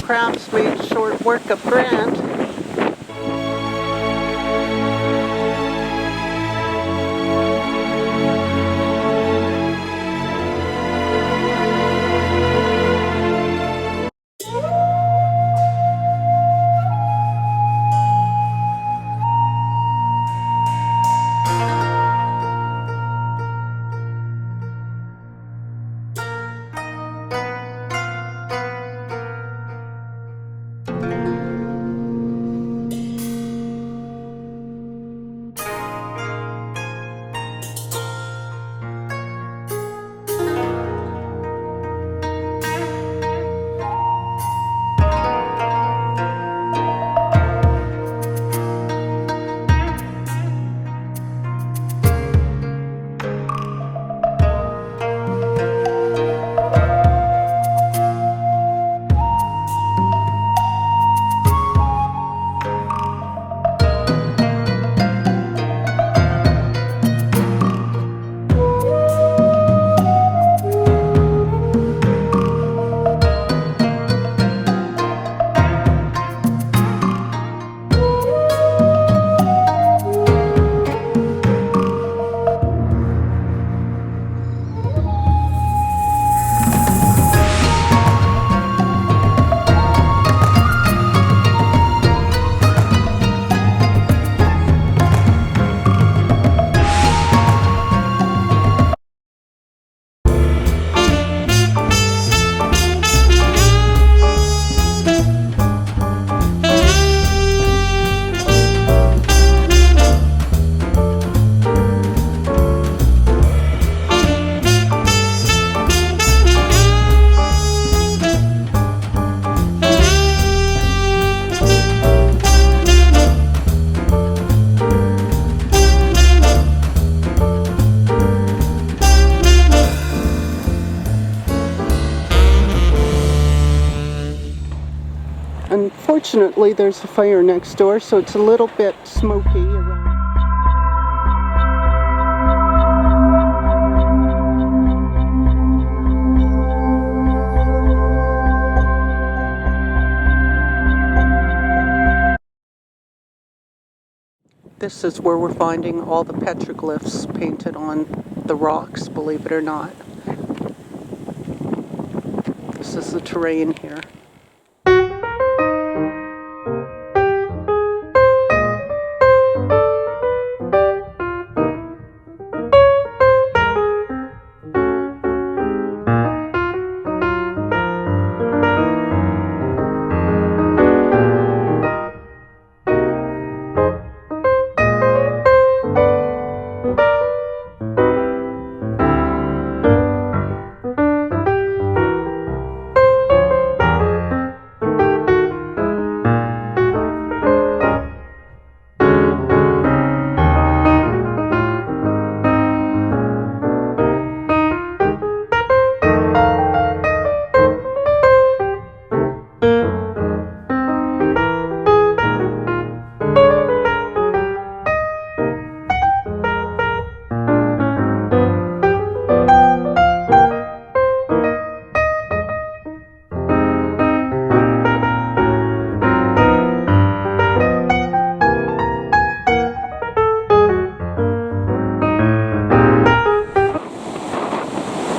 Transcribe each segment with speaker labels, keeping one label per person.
Speaker 1: crafts made short work of Grant. Unfortunately, there's a fire next door, so it's a little bit smoky around. This is where we're finding all the petroglyphs painted on the rocks, believe it or not. This is the terrain here.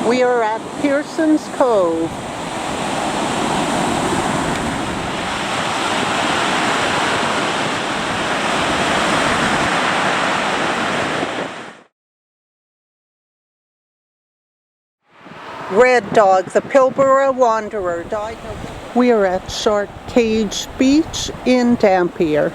Speaker 1: We are at Pearson's Cove. Red Dog, the Pilbara wanderer, died. We are at Shark Cage Beach in Dampier.